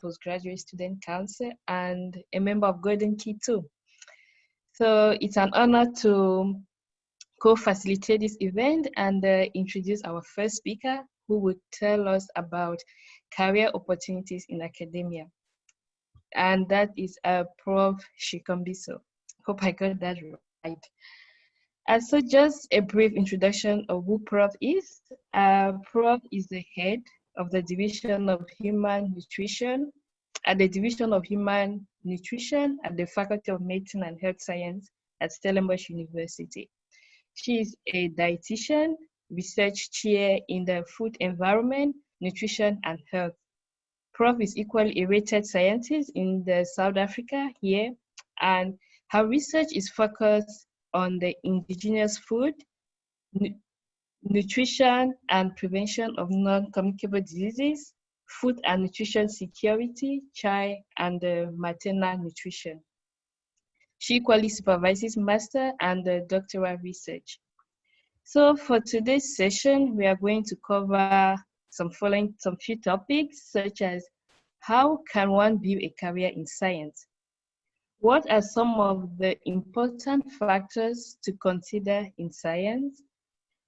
Postgraduate Student Council and a member of Golden Key too. So it's an honor to co-facilitate this event and introduce our first speaker who will tell us about career opportunities in academia. And that is Prof. Shikambiso. Hope I got that right. So just a brief introduction of who Prof is. Prof is the head of the Division of Human Nutrition at the Division of Human Nutrition at the Faculty of Medicine and Health Science at Stellenbosch University. She is a dietitian, research chair in the food environment, nutrition, and health. Prof is equally a rated scientist in South Africa here, and her research is focused on the indigenous food, nutrition and prevention of non-communicable diseases, food and nutrition security, child and maternal nutrition. She equally supervises master and doctoral research. So for today's session, we are going to cover some few topics, such as how can one build a career in science? What are some of the important factors to consider in science?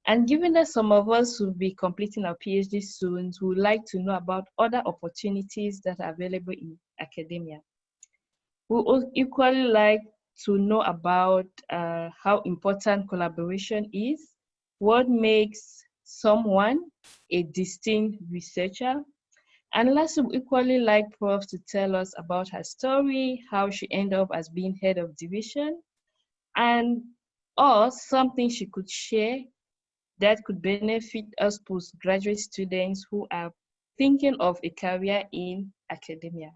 And given that some of us will be completing our PhD soon, we would like to know about other opportunities that are available in academia. We would equally like to know about how important collaboration is, what makes someone a distinct researcher, and lastly, we equally like Prof to tell us about her story, how she ended up as being head of division, and or something she could share that could benefit us postgraduate students who are thinking of a career in academia.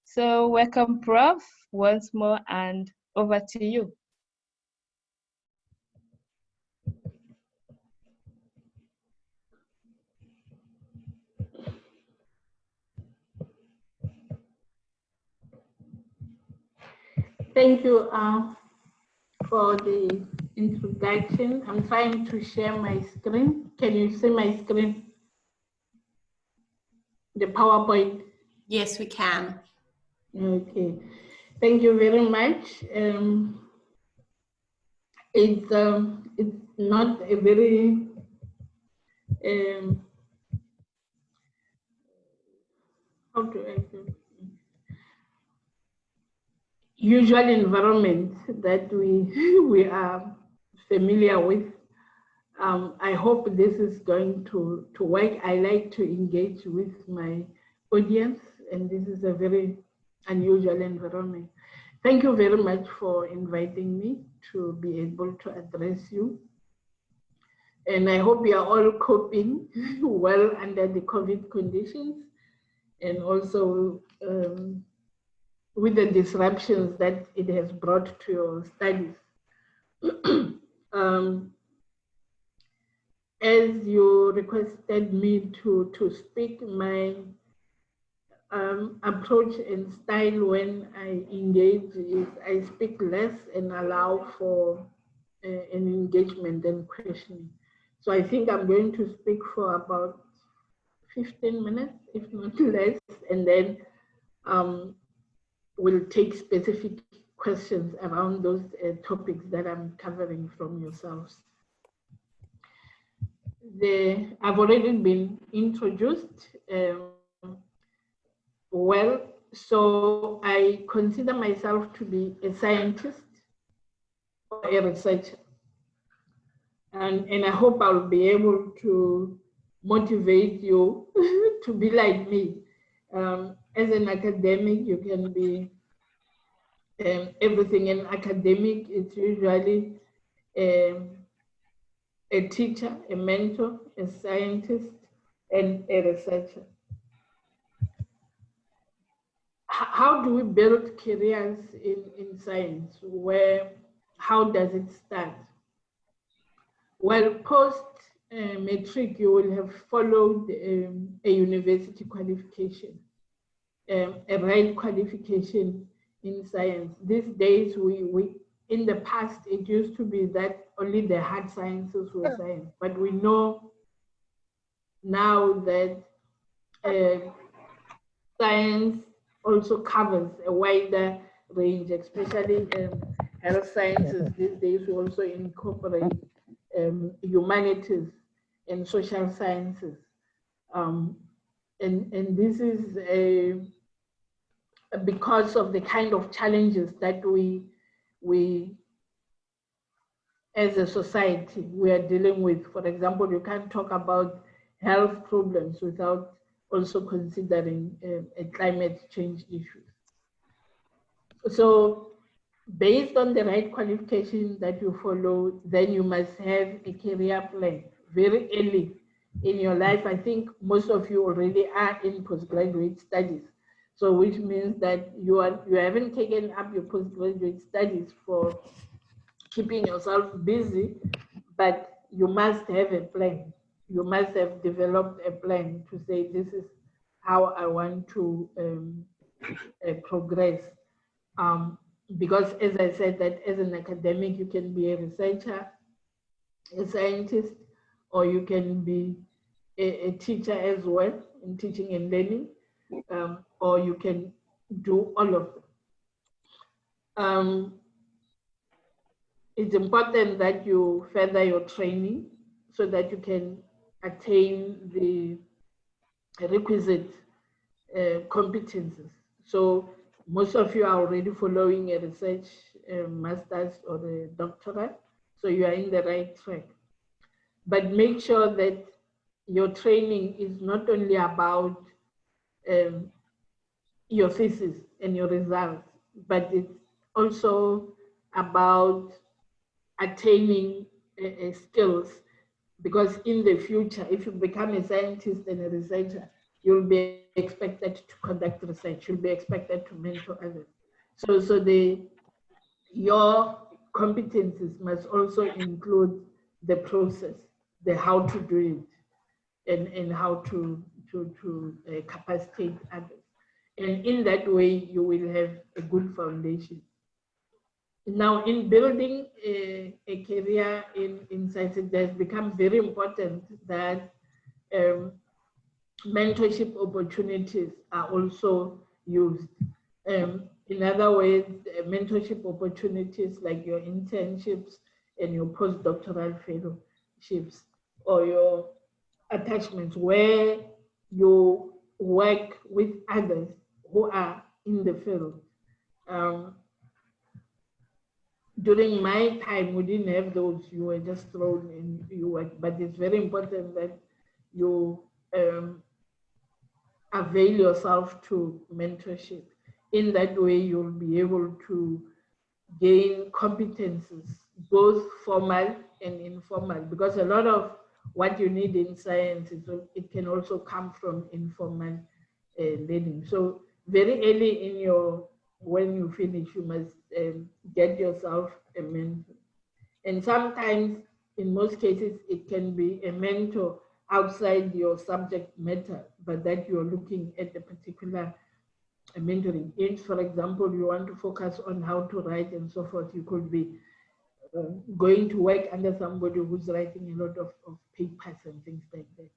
So welcome, Prof, once more, and over to you. Thank you for the introduction. I'm trying to share my screen. Can you see my screen? The PowerPoint? Yes, we can. Okay. Thank you very much. It's not a very how to answer? Usual environment that we are familiar with. I hope this is going to work. I like to engage with my audience, and this is a very unusual environment. Thank you very much for inviting me to be able to address you. And I hope you are all coping well under the COVID conditions, and also with the disruptions that it has brought to your studies. As you requested me to speak, my approach and style when I engage is I speak less and allow for an engagement and questioning. So I think I'm going to speak for about 15 minutes, if not less, and then we'll take specific questions around those topics that I'm covering from yourselves. I've already been introduced well, so I consider myself to be a scientist or a researcher. And I hope I'll be able to motivate you to be like me. As an academic, you can be everything. In academic, it's usually a teacher, a mentor, a scientist, and a researcher. How do we build careers in science? How does it start? Well, post-matric, you will have followed a university qualification, a right qualification in science. These days, in the past, it used to be that only the hard sciences were science, but we know now that science also covers a wider range, especially health sciences these days. We also incorporate humanities and social sciences. And this is because of the kind of challenges that we as a society we are dealing with. For example, you can't talk about health problems without also considering climate change issues. So based on the right qualification that you follow, then you must have a career plan very early in your life. I think most of you already are in postgraduate studies. So which means that you haven't taken up your postgraduate studies for keeping yourself busy, but you must have a plan. You must have developed a plan to say, this is how I want to progress. Because as I said, that as an academic, you can be a researcher, a scientist, or you can be a teacher as well in teaching and learning, or you can do all of them. It's important that you further your training so that you can attain the requisite competences. So most of you are already following a research master's or a doctorate, so you are in the right track. But make sure that your training is not only about your thesis and your results, but it's also about attaining skills, because in the future, if you become a scientist and a researcher, you'll be expected to conduct research, you'll be expected to mentor others. So your competencies must also include the process, the how to do it, and how to capacitate others. And in that way, you will have a good foundation. Now, in building a career in science, it has become very important that mentorship opportunities are also used. In other words, mentorship opportunities like your internships and your postdoctoral fellowships or your attachments where you work with others who are in the field. During my time, we didn't have those. You were just thrown in, you work. But it's very important that you avail yourself to mentorship. In that way, you'll be able to gain competences, both formal and informal, because a lot of what you need in science, it can also come from informal learning. So very early in when you finish, you must get yourself a mentor. And sometimes, in most cases, it can be a mentor outside your subject matter, but that you're looking at a particular mentoring. If, for example, you want to focus on how to write and so forth, you could be going to work under somebody who's writing a lot of papers and things like that.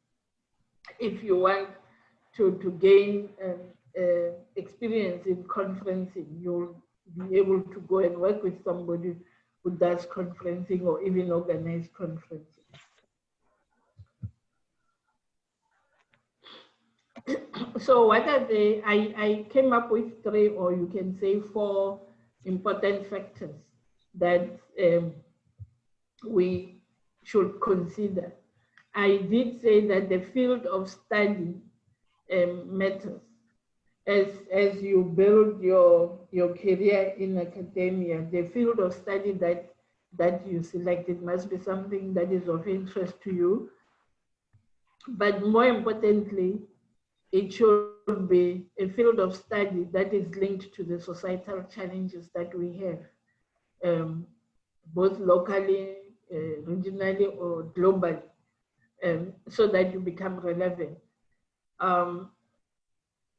If you want to gain experience in conferencing, you'll be able to go and work with somebody who does conferencing or even organize conferences. So what are I came up with 3, or you can say 4 important factors that we should consider. I did say that the field of study matters. As you build your career in academia, the field of study that you selected must be something that is of interest to you. But more importantly, it should be a field of study that is linked to the societal challenges that we have, both locally, regionally, or globally, so that you become relevant.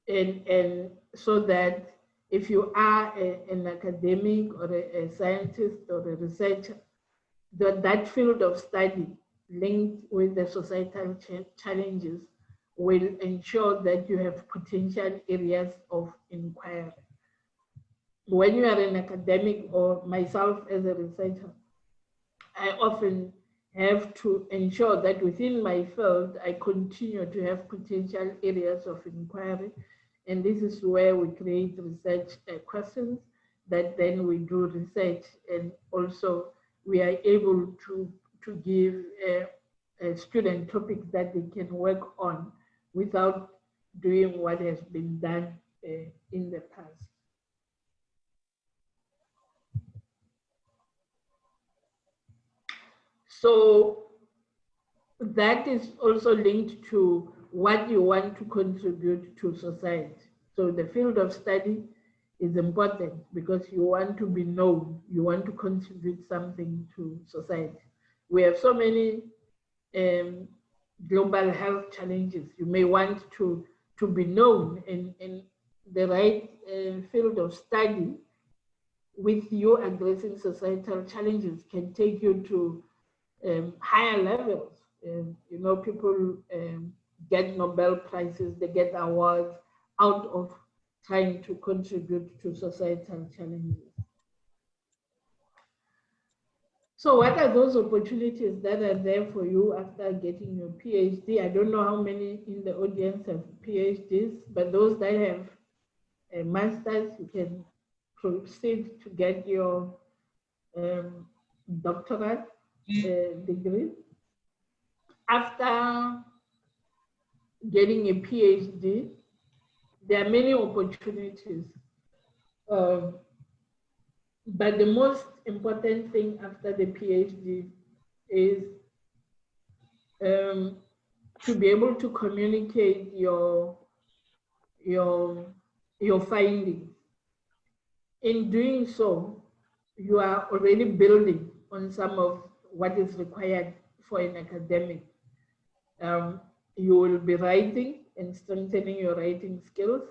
And so that if you are an academic or a scientist or a researcher, that field of study linked with the societal challenges will ensure that you have potential areas of inquiry. When you are an academic, or myself as a researcher, I often have to ensure that within my field, I continue to have potential areas of inquiry. And this is where we create research questions that then we do research, and also we are able to give a student topics that they can work on without doing what has been done in the past. So that is also linked to what you want to contribute to society. So the field of study is important because you want to be known, you want to contribute something to society. We have so many global health challenges. You may want to be known in the right field of study. With you addressing societal challenges can take you to higher levels. You know, people get Nobel Prizes, they get awards out of trying to contribute to societal challenges. So what are those opportunities that are there for you after getting your PhD? I don't know how many in the audience have PhDs, but those that have a master's, you can proceed to get your doctorate degree. After getting a PhD, there are many opportunities. But the most important thing after the PhD is to be able to communicate your findings. In doing so, you are already building on some of what is required for an academic. You will be writing and strengthening your writing skills.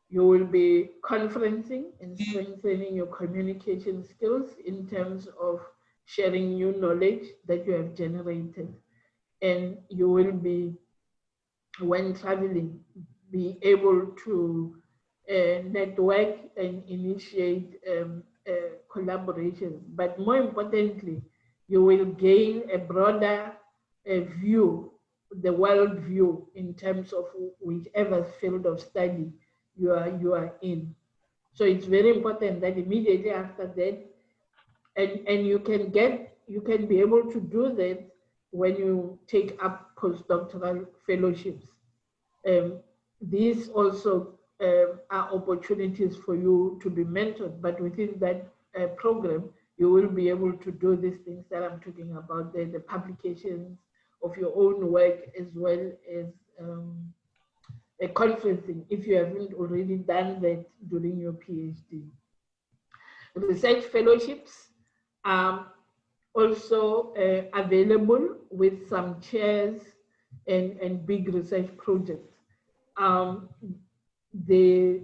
You will be conferencing and strengthening your communication skills in terms of sharing new knowledge that you have generated. And you will be, when traveling, be able to network and initiate collaborations. But more importantly, you will gain a broader view, the world view, in terms of whichever field of study you are in. So it's very important that immediately after that, and you can be able to do that when you take up postdoctoral fellowships. These also are opportunities for you to be mentored, but within that program, you will be able to do these things that I'm talking about, the publications of your own work, as well as a conferencing, if you haven't already done that during your PhD. Research fellowships are also available with some chairs and big research projects. The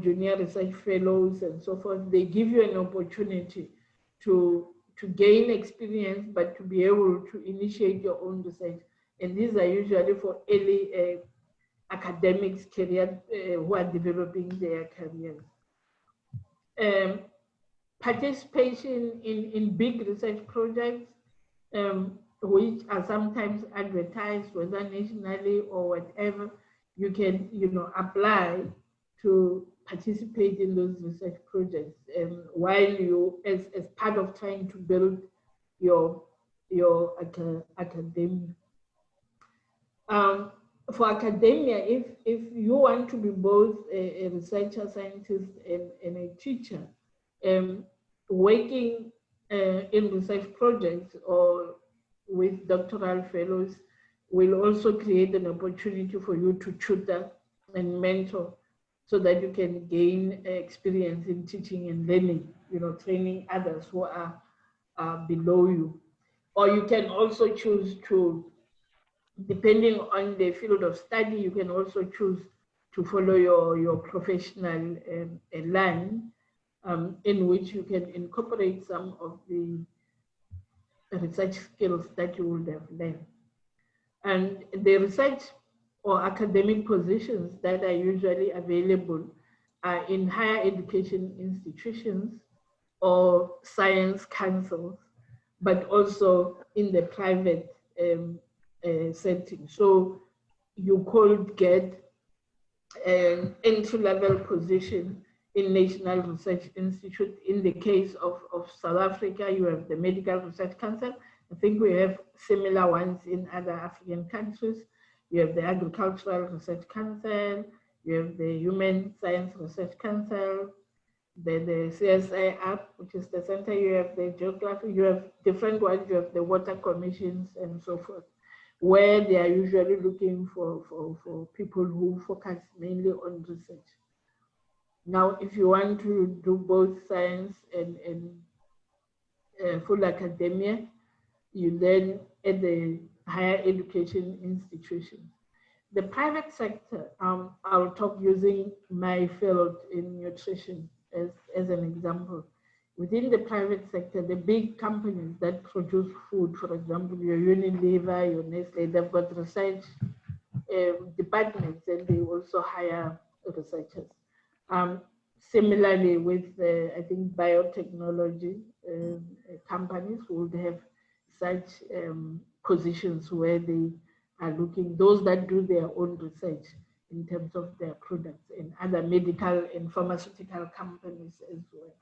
junior research fellows and so forth, they give you an opportunity to gain experience, but to be able to initiate your own research. And these are usually for early academics career who are developing their careers. Participation in big research projects, which are sometimes advertised, whether nationally or whatever, you can apply to participate in those research projects while you, as part of trying to build your academia. For academia, if you want to be both a researcher, scientist, and a teacher, working in research projects or with doctoral fellows will also create an opportunity for you to tutor and mentor, so that you can gain experience in teaching and learning, training others who are below you. Or you can also choose to, depending on the field of study, you can also choose to follow your professional line, in which you can incorporate some of the research skills that you would have learned. And the research or academic positions that are usually available are in higher education institutions or science councils, but also in the private setting. So you could get an entry-level position in National Research Institute. In the case of South Africa, you have the Medical Research Council. I think we have similar ones in other African countries. You have the Agricultural Research Council, you have the Human Science Research Council, the CSI app, which is the center, you have the geography, you have different ones, you have the water commissions and so forth, where they are usually looking for people who focus mainly on research. Now, if you want to do both science and full academia, you then at the higher education institutions. The private sector, I'll talk using my field in nutrition as an example. Within the private sector, the big companies that produce food, for example, your Unilever, your Nestle, they've got research departments, and they also hire researchers. Similarly, with I think biotechnology companies would have such positions where they are looking, those that do their own research in terms of their products, and other medical and pharmaceutical companies as well.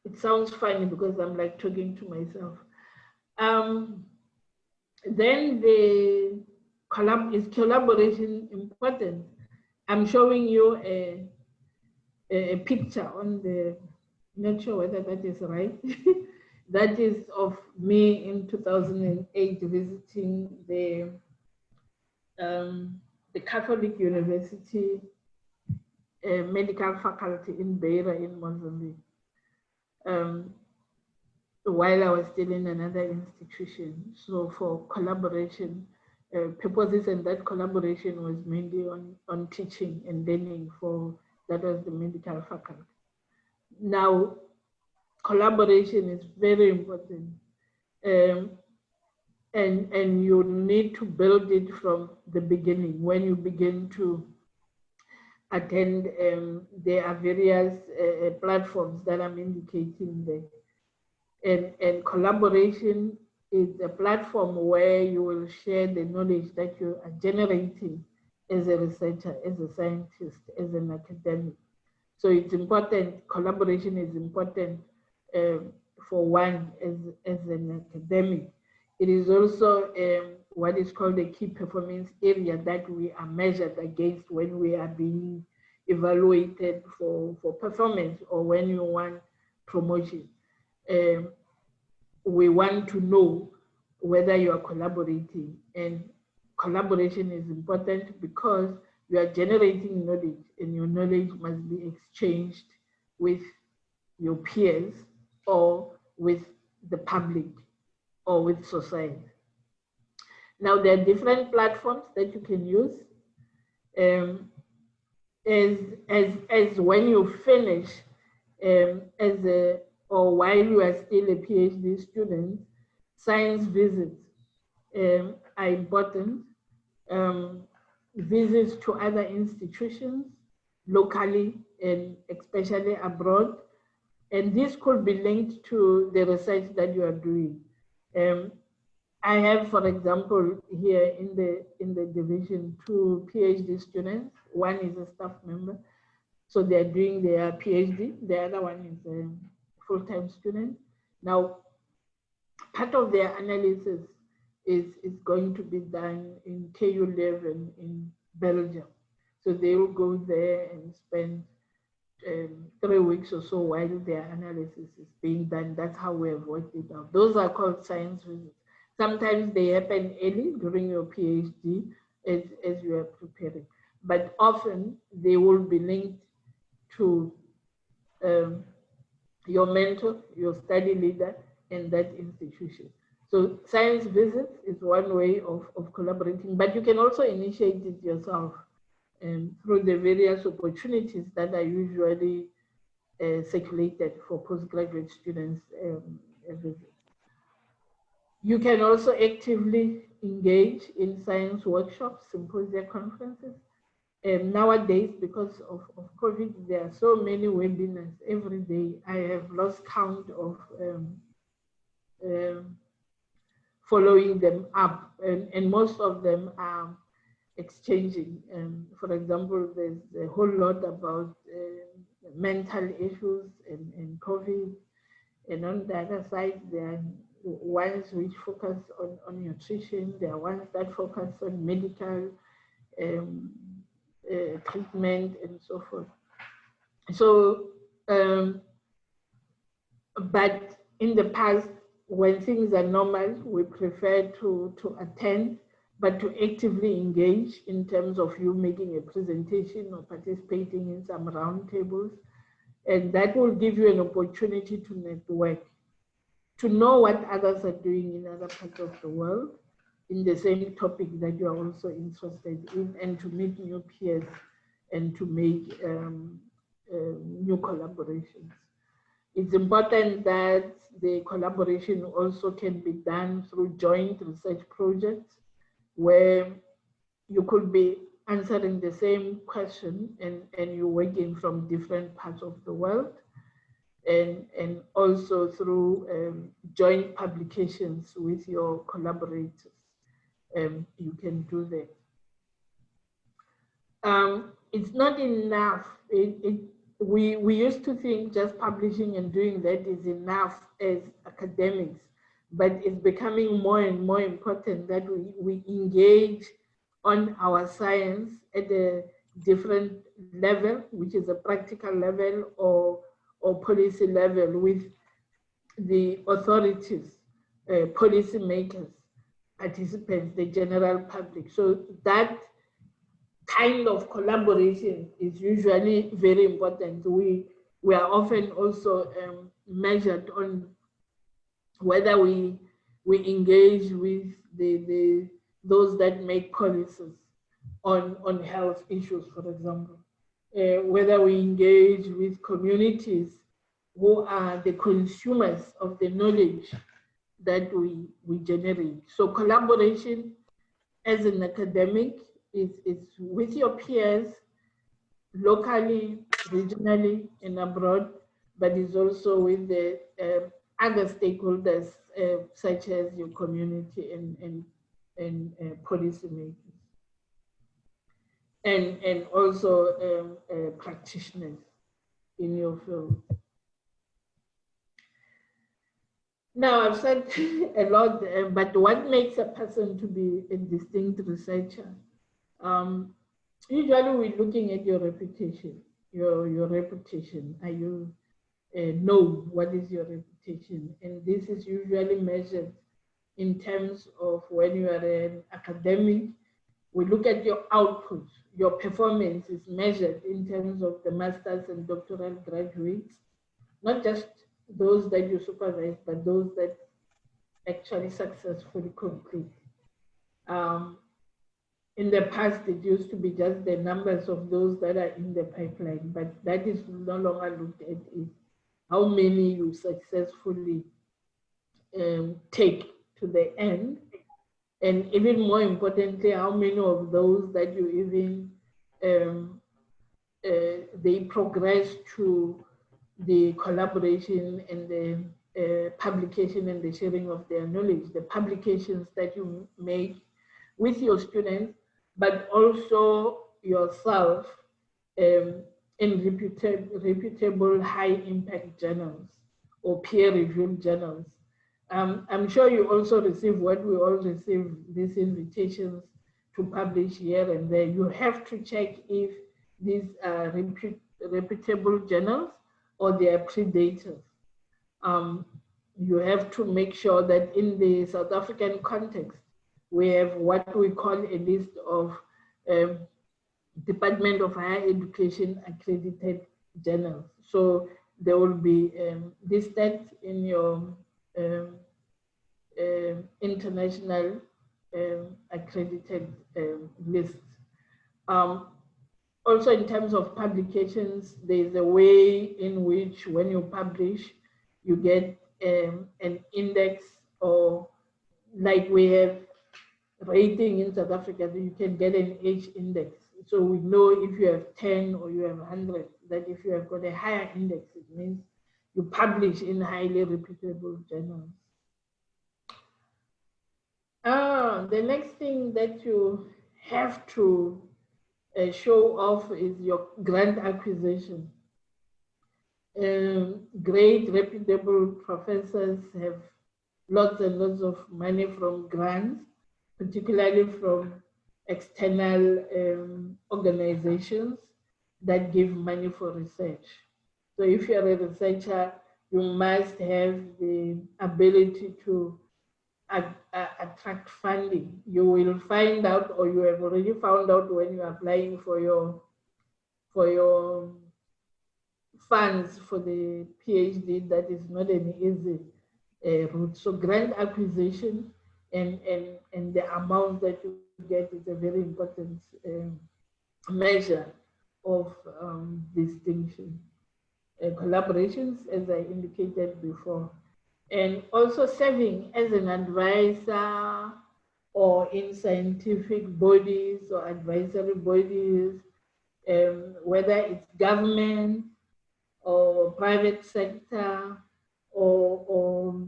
It sounds funny because I'm like talking to myself. Then is collaboration important? I'm showing you a picture on the, not sure whether that is right. That is of me in 2008 visiting the Catholic University medical faculty in Beira in Mozambique. While I was still in another institution. So for collaboration purposes, and that collaboration was mainly on teaching and learning that was the medical faculty. Now, collaboration is very important. And you need to build it from the beginning. When you begin to attend, there are various platforms that I'm indicating there. And collaboration is a platform where you will share the knowledge that you are generating as a researcher, as a scientist, as an academic. So it's important, collaboration is important for one as an academic. It is also what is called a key performance area that we are measured against when we are being evaluated for performance, or when you want promotion. We want to know whether you are collaborating, and collaboration is important because you are generating knowledge, and your knowledge must be exchanged with your peers or with the public or with society. Now, there are different platforms that you can use. As when you finish or while you are still a PhD student, science visits are important. Visits to other institutions, locally and especially abroad. And this could be linked to the research that you are doing. I have, for example, here in the division, 2 PhD students. One is a staff member, so they're doing their PhD. The other one is a full-time student. Now, part of their analysis is going to be done in KU Leuven in Belgium. So they will go there and spend 3 weeks or so while their analysis is being done. That's how we have worked it out. Those are called science visits. Sometimes they happen early during your PhD as you are preparing, but often they will be linked to your mentor, your study leader in that institution. So science visits is one way of collaborating, but you can also initiate it yourself through the various opportunities that are usually circulated for postgraduate students visits. You can also actively engage in science workshops, symposia, conferences. And nowadays, because of COVID, there are so many webinars every day. I have lost count of following them up, and most of them are exchanging. For example, there's a whole lot about mental issues and COVID. And on the other side, there are ones which focus on nutrition. There are ones that focus on medical treatment and so forth. So, but in the past, when things are normal, we prefer to attend, but to actively engage in terms of you making a presentation or participating in some roundtables. And that will give you an opportunity to network, to know what others are doing in other parts of the world in the same topic that you are also interested in, and to meet new peers and to make new collaborations. It's important that the collaboration also can be done through joint research projects where you could be answering the same question and you're working from different parts of the world, and also through joint publications with your collaborators. You can do that. It's not enough. We used to think just publishing and doing that is enough as academics, but it's becoming more and more important that we engage on our science at a different level, which is a practical level or policy level with the authorities, policy makers, participants, the general public. So that kind of collaboration is usually very important. We are often also measured on whether we engage with those that make policies on health issues, for example, whether we engage with communities who are the consumers of the knowledge that we generate. So collaboration as an academic is with your peers, locally, regionally, and abroad, but is also with the other stakeholders, such as your community and policy makers, and also practitioners in your field. Now, I've said a lot, but what makes a person to be a distinct researcher? Usually we're looking at your reputation, your reputation. Are you known? What is your reputation? And this is usually measured in terms of when you are an academic. We look at your output. Your performance is measured in terms of the master's and doctoral graduates, not just those that you supervise, but those that actually successfully complete. In the past, it used to be just the numbers of those that are in the pipeline, but that is no longer looked at. Is how many you successfully take to the end, and even more importantly, how many of those that you even they progress to the collaboration and the publication and the sharing of their knowledge, the publications that you make with your students, but also yourself in reputable high impact journals or peer reviewed journals. I'm sure you also receive what we all receive, these invitations to publish here and there. You have to check if these are reputable journals or they are predators. You have to make sure that in the South African context, we have what we call a list of Department of Higher Education accredited journals. So there will be listed in your international accredited list. Also, in terms of publications, there's a way in which when you publish, you get an index or like we have rating in South Africa, you can get an H index. So we know if you have 10 or you have 100, that if you have got a higher index, it means you publish in highly reputable journals. The next thing that you have to show off is your grant acquisition. Great reputable professors have lots and lots of money from grants, particularly from external organizations that give money for research. So if you're a researcher, you must have the ability to attract funding. You will find out, or you have already found out when you're applying for your funds for the PhD, that is not an easy route. So grant acquisition and the amount that you get is a very important measure of distinction. Collaborations, as I indicated before, and also serving as an advisor or in scientific bodies or advisory bodies, whether it's government or private sector or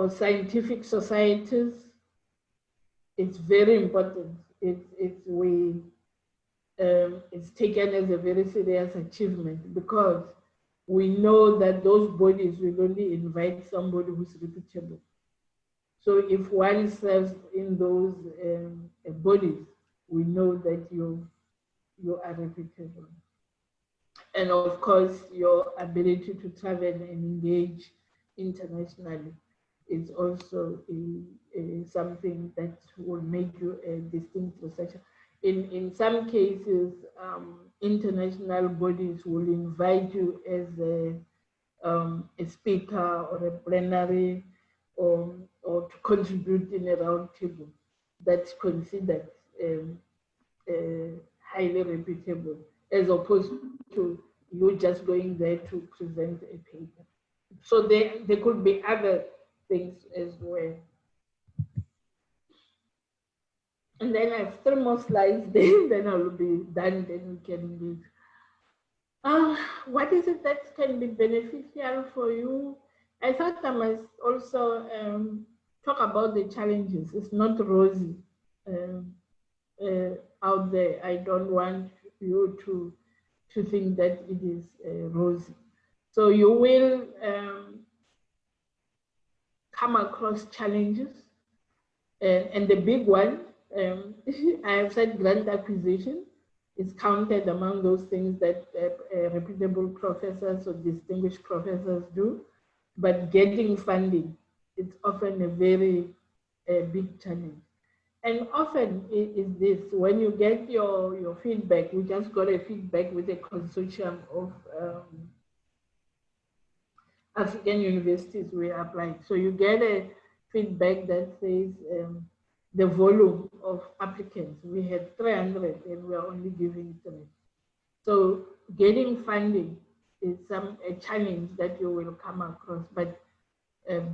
scientific societies. It's very important. It's taken as a very serious achievement, because we know that those bodies will only invite somebody who's reputable. So if one serves in those bodies, we know that you are reputable. And of course, your ability to travel and engage internationally is also something that will make you a distinct researcher. In some cases, international bodies will invite you as a speaker or a plenary, or to contribute in a round table that's considered highly reputable, as opposed to you just going there to present a paper. So there could be other things as well. And then I have 3 more slides, then I will be done, then we can leave. What is it that can be beneficial for you? I thought I must also talk about the challenges. It's not rosy out there. I don't want you to think that it is rosy. So you will come across challenges, and the big one, I have said grant acquisition is counted among those things that reputable professors or distinguished professors do, but getting funding, it's often a very big challenge. And often is this, when you get your feedback, we just got a feedback with a consortium of African universities we applied. So you get a feedback that says the volume of applicants, we had 300 and we are only giving 3. So getting funding is a challenge that you will come across, but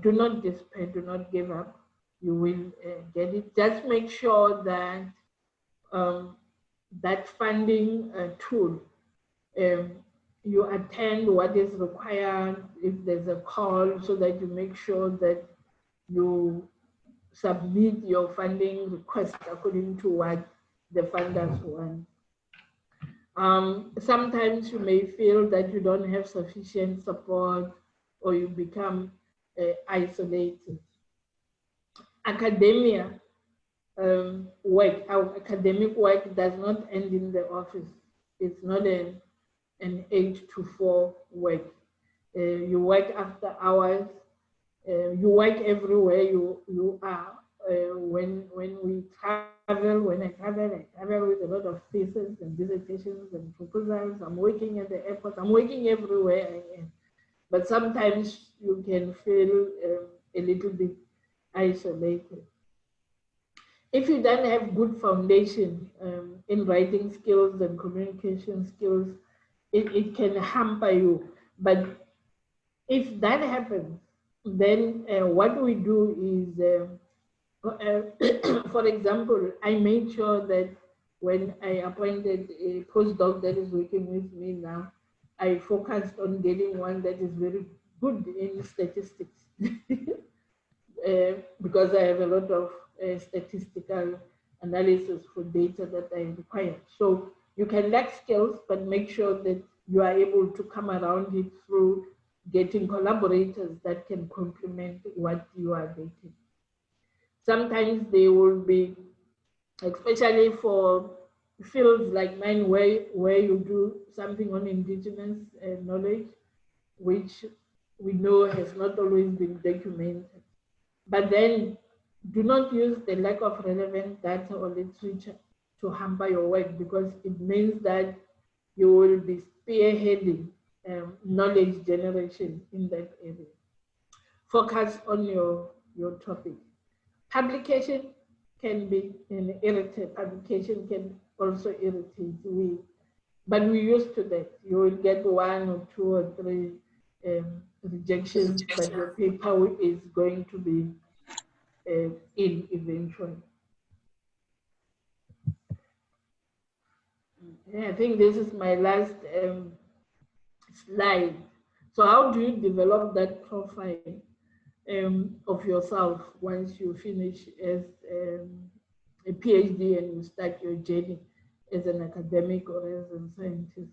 do not despair, do not give up. You will get it. Just make sure that that funding tool, you attend what is required if there's a call, so that you make sure that you submit your funding request according to what the funders want. Sometimes you may feel that you don't have sufficient support, or you become isolated. Academia work, our academic work does not end in the office. It's not an 8 to 4 work. You work after hours. You work everywhere you are. When we travel, when I travel with a lot of theses and dissertations and proposals. I'm working at the airport. I'm working everywhere I am. But sometimes you can feel a little bit isolated. If you don't have good foundation in writing skills and communication skills, it can hamper you. But if that happens, then what we do is For example, I made sure that when I appointed a postdoc that is working with me now, I focused on getting one that is very good in statistics. Because I have a lot of statistical analysis for data that I require. So you can lack skills, but make sure that you are able to come around it through getting collaborators that can complement what you are dating. Sometimes they will be, especially for fields like mine where you do something on indigenous knowledge, which we know has not always been documented. But then do not use the lack of relevant data or literature to hamper your work, because it means that you will be spearheading knowledge generation in that area. Focus on your topic. Publication can be an irritant. Publication can also irritate. But we used to that. You will get 1 or 2 or 3 rejections, but your paper is going to be in eventually. Yeah, I think this is my last slide. So how do you develop that profile of yourself once you finish as a PhD and you start your journey as an academic or as a scientist?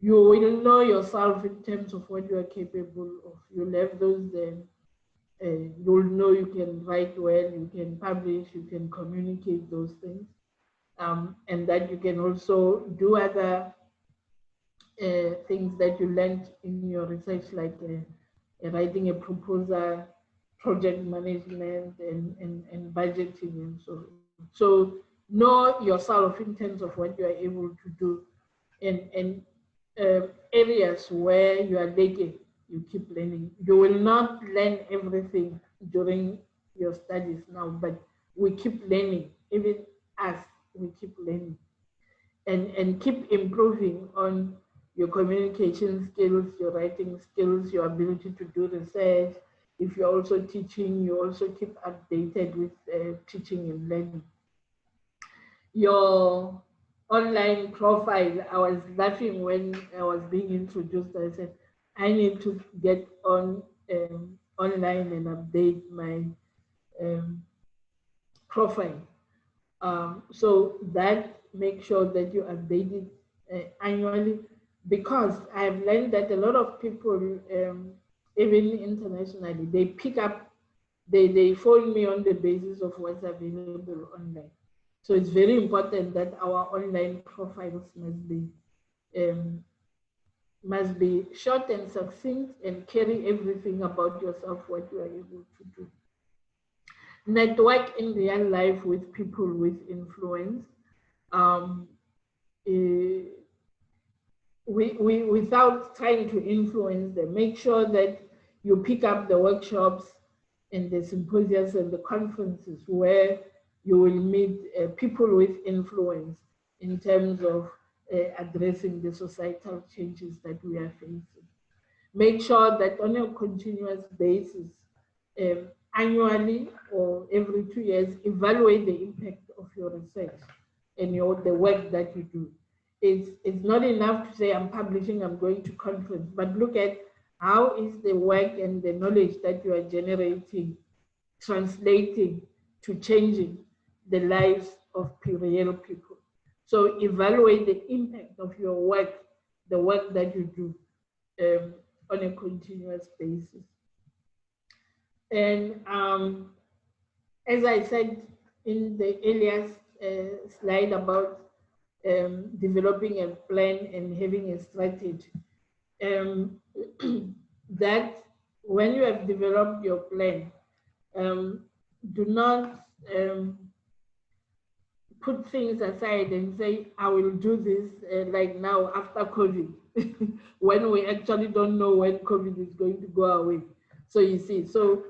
You will know yourself in terms of what you are capable of. You'll have those you'll know you can write well, you can publish, you can communicate those things. And that you can also do other things that you learned in your research, like writing a proposal, project management, and budgeting, and so on. So know yourself in terms of what you are able to do, and areas where you are lacking, you keep learning. You will not learn everything during your studies now, but we keep learning, even as we keep learning, and keep improving on your communication skills, your writing skills, your ability to do research. If you're also teaching, you also keep updated with teaching and learning. Your online profile, I was laughing when I was being introduced. I said, I need to get on online and update my profile. So that make sure that you update it annually, because I've learned that a lot of people, even internationally, they pick up, they phone me on the basis of what's available online. So it's very important that our online profiles must be short and succinct and carry everything about yourself, what you are able to do. Network in real life with people with influence. Without trying to influence them, make sure that you pick up the workshops and the symposiums and the conferences where you will meet people with influence in terms of addressing the societal changes that we are facing. Make sure that on a continuous basis, annually or every 2 years, evaluate the impact of your research and the work that you do. It's not enough to say I'm publishing, I'm going to conference, but look at how is the work and the knowledge that you are generating translating to changing the lives of real people. So evaluate the impact of your work, the work that you do on a continuous basis. And as I said in the earlier slide about developing a plan and having a strategy, that when you have developed your plan, do not put things aside and say, I will do this like now after COVID, when we actually don't know when COVID is going to go away. So you see, so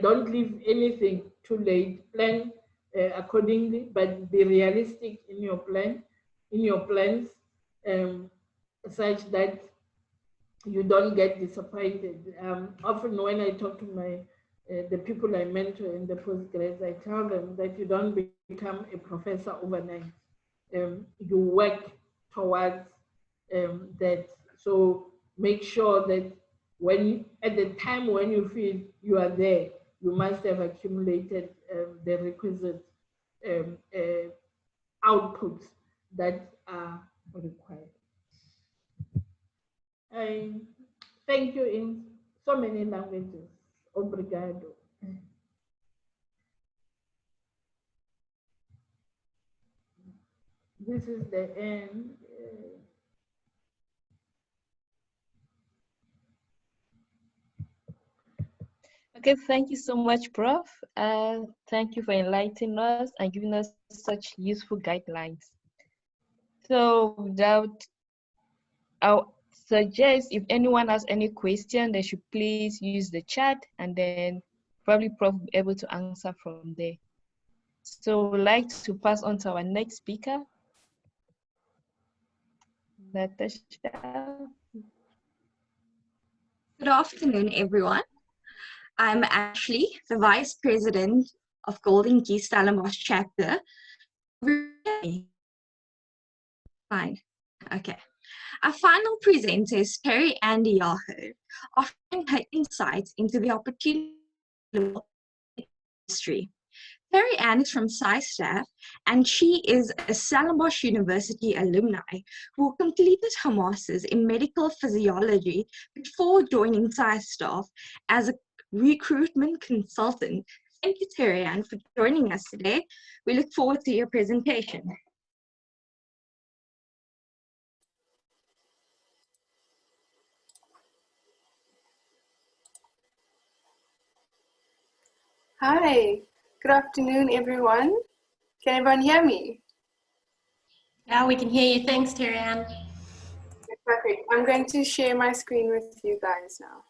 don't leave anything too late. Plan accordingly, but be realistic in your plan, in your plans, such that you don't get disappointed. Often when I talk to my the people I mentor in the postgrads, I tell them that you don't become a professor overnight. You work towards that. So make sure that at the time when you feel you are there, you must have accumulated the requisite outputs that are required. I thank you in so many languages. Obrigado. This is the end. Okay, thank you so much, Prof. Thank you for enlightening us and giving us such useful guidelines. So without, I'll suggest if anyone has any question, they should please use the chat, and then probably Prof will be able to answer from there. So we'd like to pass on to our next speaker, Natasha. Good afternoon, everyone. I'm Ashley, the Vice President of Golden Geese Stellenbosch chapter. Fine. Okay. Our final presenter is Terry Ann Diago, offering her insights into the opportunity industry. Terry Ann is from SciStaff, and she is a Stellenbosch University alumni who completed her master's in medical physiology before joining SciStaff as a recruitment consultant. Thank you, Terry Ann, for joining us today. We look forward to your presentation. Hi, good afternoon, everyone. Can everyone hear me? Yeah, we can hear you. Thanks, Terry Ann. Perfect. I'm going to share my screen with you guys now.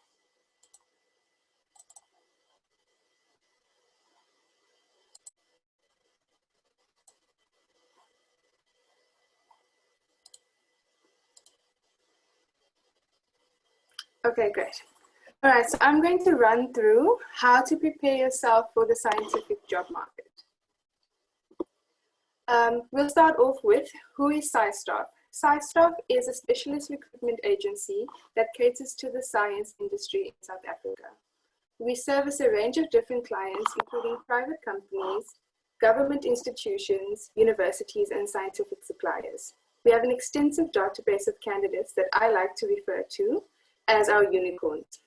Okay, great. All right, so I'm going to run through how to prepare yourself for the scientific job market. We'll start off with, who is SciStaff? SciStaff is a specialist recruitment agency that caters to the science industry in South Africa. We service a range of different clients, including private companies, government institutions, universities, and scientific suppliers. We have an extensive database of candidates that I like to refer to as our unicorns.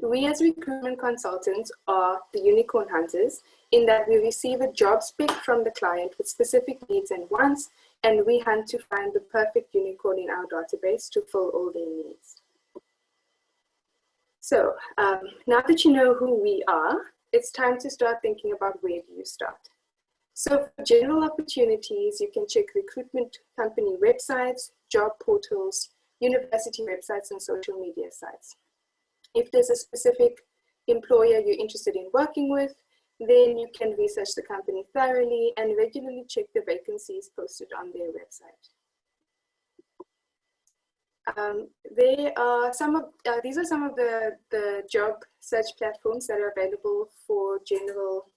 We as recruitment consultants are the unicorn hunters in that we receive a job spec from the client with specific needs and wants, and we hunt to find the perfect unicorn in our database to fill all their needs. So now that you know who we are, it's time to start thinking about where do you start. So for general opportunities, you can check recruitment company websites, job portals, university websites, and social media sites. If there's a specific employer you're interested in working with, then you can research the company thoroughly and regularly check the vacancies posted on their website. These are some of the job search platforms that are available for general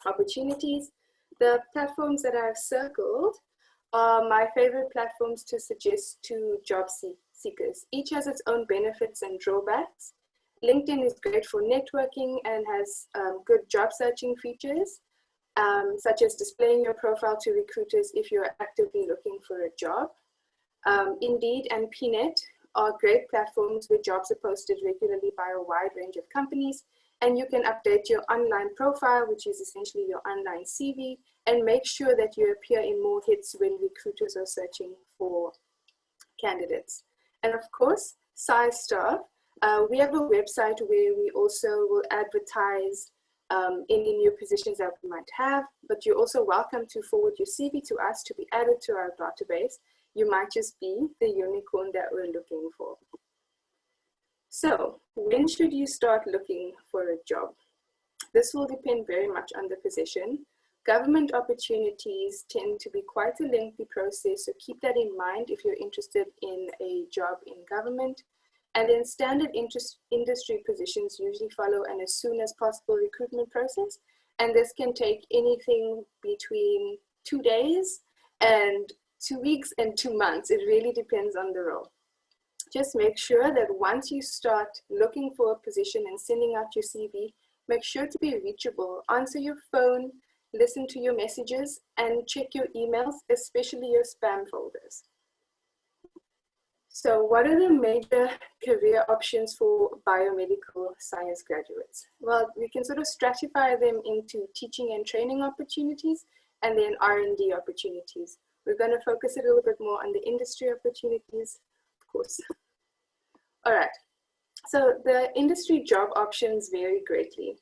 opportunities. The platforms that I've circled are my favorite platforms to suggest to job seekers. Each has its own benefits and drawbacks. LinkedIn is great for networking and has good job searching features, such as displaying your profile to recruiters if you're actively looking for a job. Indeed and PNet are great platforms where jobs are posted regularly by a wide range of companies, and you can update your online profile, which is essentially your online CV, and make sure that you appear in more hits when recruiters are searching for candidates. And of course, SciStaff, we have a website where we also will advertise any new positions that we might have, but you're also welcome to forward your CV to us to be added to our database. You might just be the unicorn that we're looking for. So when should you start looking for a job? This will depend very much on the position. Government opportunities tend to be quite a lengthy process, so keep that in mind if you're interested in a job in government. And then standard industry positions usually follow an as soon as possible recruitment process. And this can take anything between 2 days and 2 weeks and 2 months. It really depends on the role. Just make sure that once you start looking for a position and sending out your CV, make sure to be reachable. Answer your phone, listen to your messages, and check your emails, especially your spam folders. So what are the major career options for biomedical science graduates? Well, we can sort of stratify them into teaching and training opportunities and then R&D opportunities. We're going to focus a little bit more on the industry opportunities, of course. All right, so the industry job options vary greatly.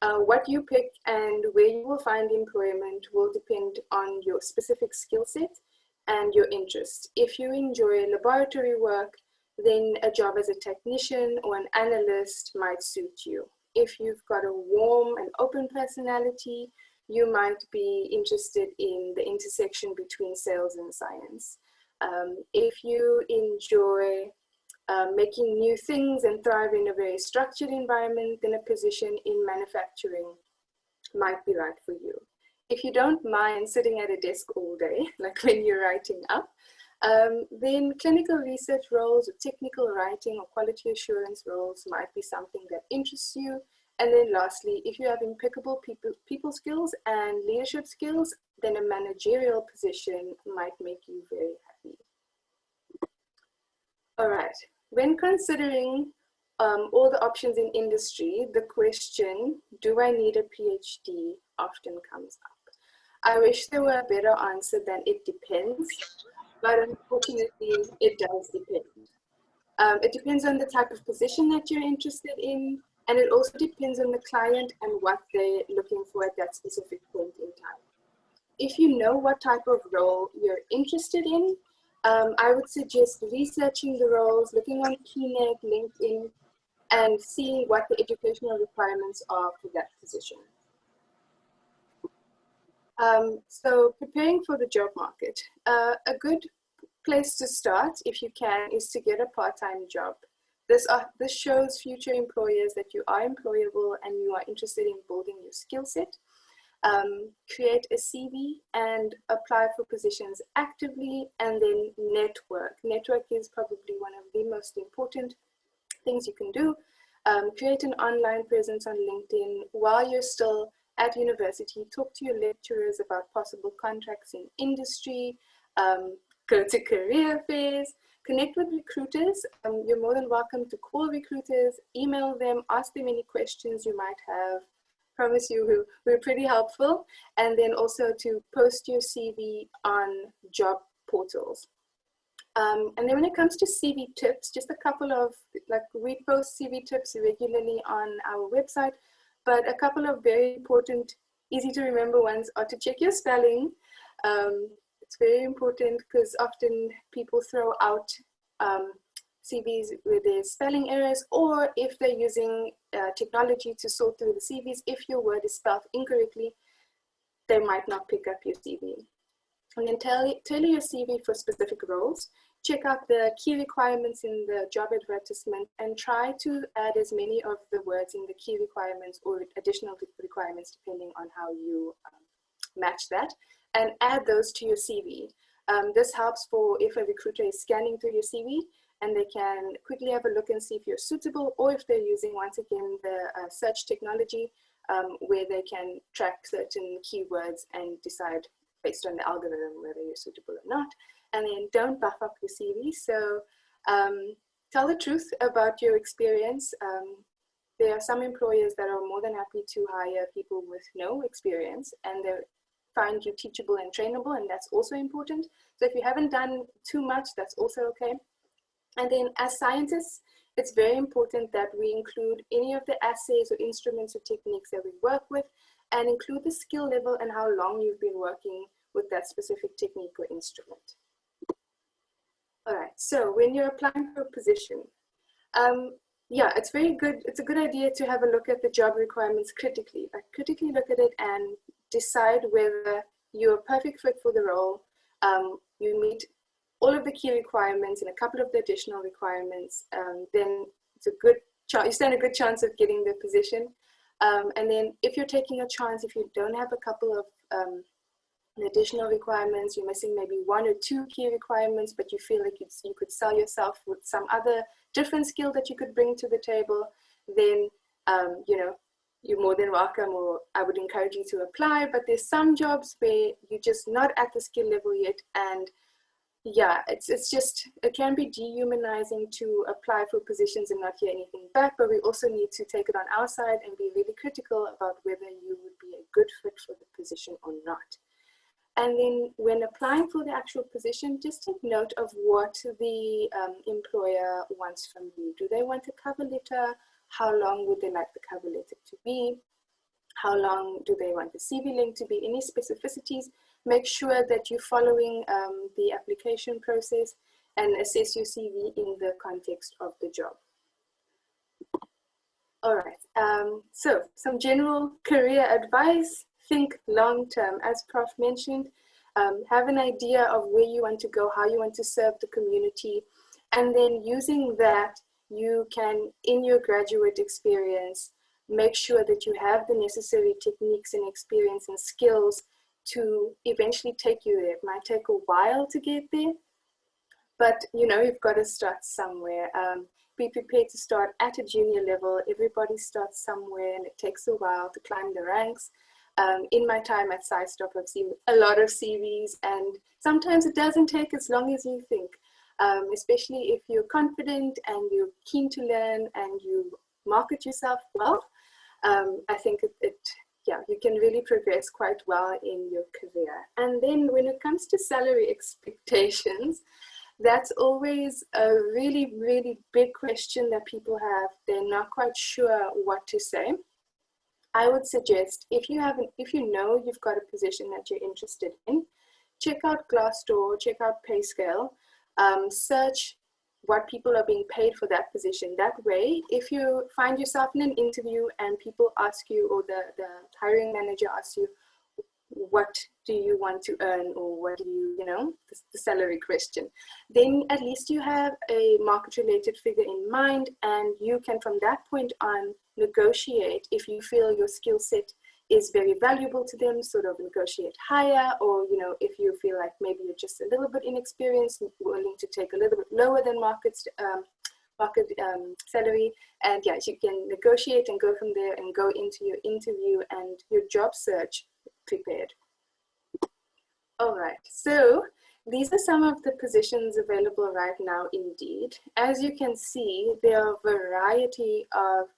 What you pick and where you will find employment will depend on your specific skill set and your interest. If you enjoy laboratory work, then a job as a technician or an analyst might suit you. If you've got a warm and open personality, you might be interested in the intersection between sales and science. If you enjoy making new things and thrive in a very structured environment, then a position in manufacturing might be right for you. If you don't mind sitting at a desk all day, like when you're writing up, then clinical research roles or technical writing or quality assurance roles might be something that interests you. And then lastly, if you have impeccable people skills and leadership skills, then a managerial position might make you very happy. All right, when considering all the options in industry, the question, do I need a PhD, often comes up. I wish there were a better answer than it depends, but unfortunately, it does depend. It depends on the type of position that you're interested in, and it also depends on the client and what they're looking for at that specific point in time. If you know what type of role you're interested in, I would suggest researching the roles, looking on Keynet, LinkedIn, and seeing what the educational requirements are for that position. So preparing for the job market, a good place to start, if you can, is to get a part-time job. This shows future employers that you are employable and you are interested in building your skill set. Create a CV and apply for positions actively, and then network. Network is probably one of the most important things you can do. Create an online presence on LinkedIn while you're still at university. Talk to your lecturers about possible contracts in industry. Go to career fairs. Connect with recruiters. You're more than welcome to call recruiters, email them, ask them any questions you might have. Promise you we're pretty helpful. And then also to post your CV on job portals. And then when it comes to CV tips, just a couple of, we post CV tips regularly on our website, but a couple of very important, easy to remember ones are to check your spelling. It's very important because often people throw out CVs with their spelling errors, or if they're using technology to sort through the CVs, if your word is spelled incorrectly, they might not pick up your CV. And then tailor your CV for specific roles. Check out the key requirements in the job advertisement and try to add as many of the words in the key requirements or additional requirements depending on how you match that, and add those to your CV. This helps for if a recruiter is scanning through your CV and they can quickly have a look and see if you're suitable, or if they're using, once again, the search technology where they can track certain keywords and decide based on the algorithm whether you're suitable or not. And then don't buff up your CV. So tell the truth about your experience. There are some employers that are more than happy to hire people with no experience, and they find you teachable and trainable, and that's also important. So if you haven't done too much, that's also okay. And then as scientists, it's very important that we include any of the assays or instruments or techniques that we work with, and include the skill level and how long you've been working with that specific technique or instrument. All right, so when you're applying for a position, yeah, it's very good. It's a good idea to have a look at the job requirements critically. Critically look at it and decide whether you're a perfect fit for the role. You meet all of the key requirements and a couple of the additional requirements, then it's a good chance, you stand a good chance of getting the position. And then if you're taking a chance, if you don't have a couple of additional requirements, you're missing maybe 1 or 2 key requirements, but you feel like you could sell yourself with some other different skill that you could bring to the table, then you know, you're more than welcome, or I would encourage you to apply. But there's some jobs where you're just not at the skill level yet, and yeah, it's just, it can be dehumanizing to apply for positions and not hear anything back, but we also need to take it on our side and be really critical about whether you would be a good fit for the position or not. And then when applying for the actual position, just take note of what the employer wants from you. Do they want a cover letter? How long would they like the cover letter to be? How long do they want the CV link to be? Any specificities? Make sure that you're following the application process and assess your CV in the context of the job. All right, so some general career advice. Think long term, as Prof mentioned. Have an idea of where you want to go, how you want to serve the community, and then using that, you can, in your graduate experience, make sure that you have the necessary techniques and experience and skills to eventually take you there. It might take a while to get there, but you know, you've got to start somewhere. Be prepared to start at a junior level. Everybody starts somewhere, and it takes a while to climb the ranks. In my time at SciStop, I've seen a lot of CVs, and sometimes it doesn't take as long as you think, especially if you're confident and you're keen to learn and you market yourself well. I think yeah, you can really progress quite well in your career. And then when it comes to salary expectations, that's always a really, really big question that people have. They're not quite sure what to say. I would suggest, if you know you've got a position that you're interested in, check out Glassdoor, check out PayScale, search what people are being paid for that position. That way, if you find yourself in an interview and people ask you, or the hiring manager asks you, what do you want to earn, or what do you know, the salary question, then at least you have a market related figure in mind, and you can from that point on negotiate. If you feel your skill set is very valuable to them, sort of negotiate higher, or you know, if you feel like maybe you're just a little bit inexperienced, willing to take a little bit lower than market salary, and yeah, you can negotiate and go from there and go into your interview and your job search prepared. All right, so these are some of the positions available right now. Indeed, as you can see, there are a variety of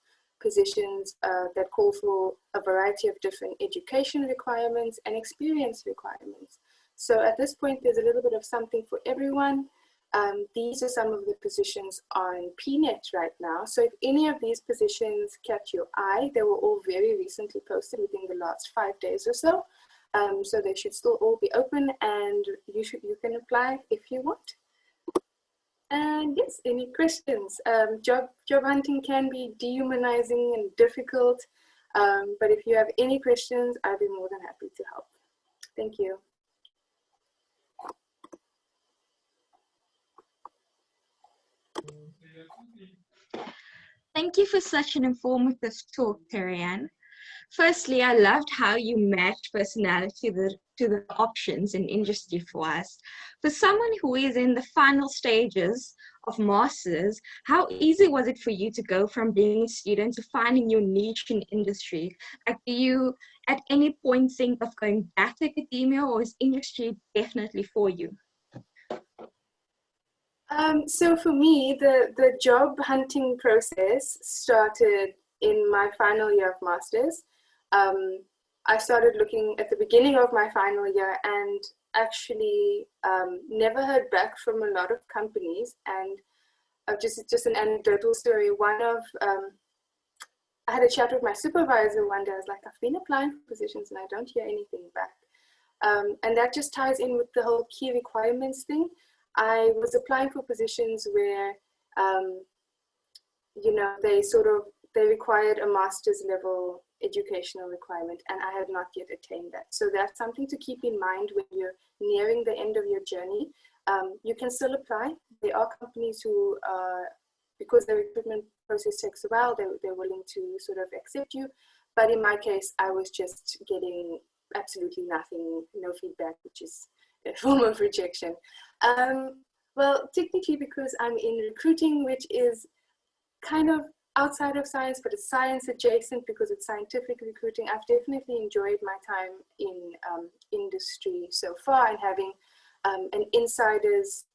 positions that call for a variety of different education requirements and experience requirements. So at this point, there's a little bit of something for everyone. These are some of the positions on PNet right now. So if any of these positions catch your eye, they were all very recently posted within the last 5 days or so. So they should still all be open, and you can apply if you want. And yes, any questions? Job hunting can be dehumanizing and difficult, but if you have any questions, I'd be more than happy to help. Thank you. Thank you for such an informative talk, Terry-Ann. Firstly, I loved how you matched personality to the options in industry for us. For someone who is in the final stages of masters, how easy was it for you to go from being a student to finding your niche in industry? Like, do you at any point think of going back to academia, or is industry definitely for you? So for me, the job hunting process started in my final year of masters. I started looking at the beginning of my final year, and actually never heard back from a lot of companies. And just an anecdotal story. I had a chat with my supervisor one day. I was like, I've been applying for positions and I don't hear anything back. And that just ties in with the whole key requirements thing. I was applying for positions where, you know, they required a master's level educational requirement, and I had not yet attained that. So that's something to keep in mind when you're nearing the end of your journey. you can still apply. There are companies who, because the recruitment process takes a while, they're willing to sort of accept you. But in my case, I was just getting absolutely nothing, no feedback, which is a form of rejection. Well, technically, because I'm in recruiting, which is kind of outside of science, but it's science adjacent because it's scientific recruiting, I've definitely enjoyed my time in industry so far, and having an insider's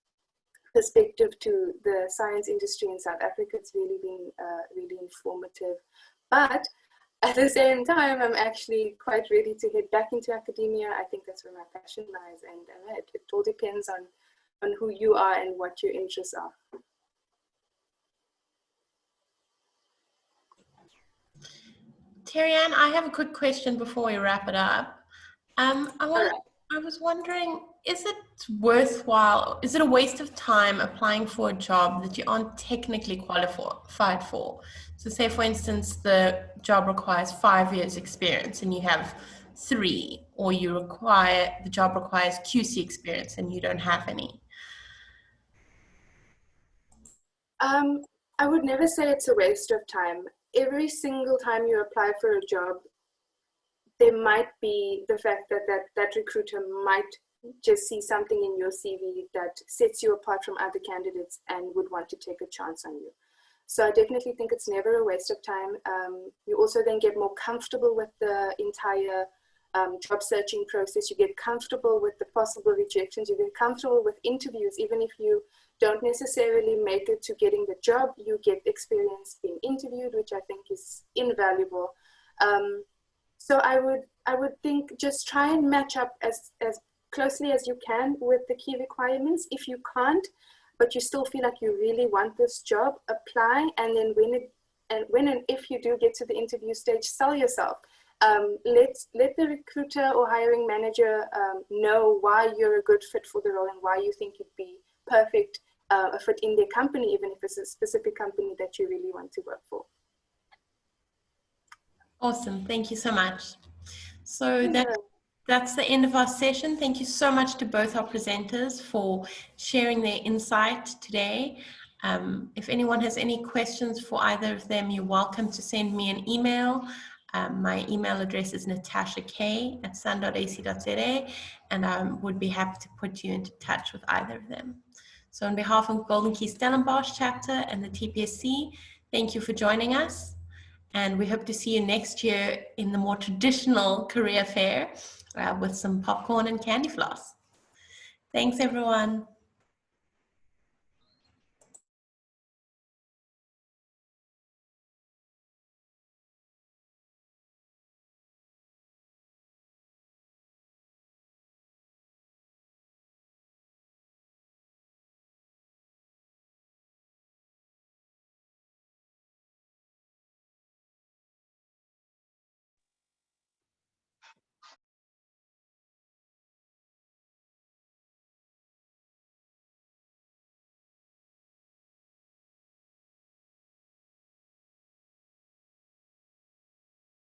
perspective to the science industry in South Africa. It's really been really informative. But at the same time, I'm actually quite ready to head back into academia. I think that's where my passion lies, and it all depends on who you are and what your interests are. Terry-Ann, I have a quick question before we wrap it up. I was wondering, is it worthwhile, is it a waste of time applying for a job that you aren't technically qualified for? So say, for instance, the job requires 5 years experience and you have 3, or the job requires QC experience and you don't have any. I would never say it's a waste of time. Every single time you apply for a job, there might be the fact that recruiter might just see something in your CV that sets you apart from other candidates and would want to take a chance on you. So I definitely think it's never a waste of time. You also then get more comfortable with the entire job searching process. You get comfortable with the possible rejections. You get comfortable with interviews. Even if you don't necessarily make it to getting the job, you get experience being interviewed, which I think is invaluable. So I would think just try and match up as closely as you can with the key requirements. If you can't, but you still feel like you really want this job, apply, and then when and if you do get to the interview stage, sell yourself. Let the recruiter or hiring manager know why you're a good fit for the role and why you think you'd be perfect a fit in their company, even if it's a specific company that you really want to work for. Awesome, thank you so much. So that's the end of our session. Thank you so much to both our presenters for sharing their insight today. If anyone has any questions for either of them, you're welcome to send me an email. My email address is natashak@sun.ac.za, and I would be happy to put you into touch with either of them. So on behalf of Golden Key Stellenbosch chapter and the TPSC, thank you for joining us. And we hope to see you next year in the more traditional career fair with some popcorn and candy floss. Thanks, everyone.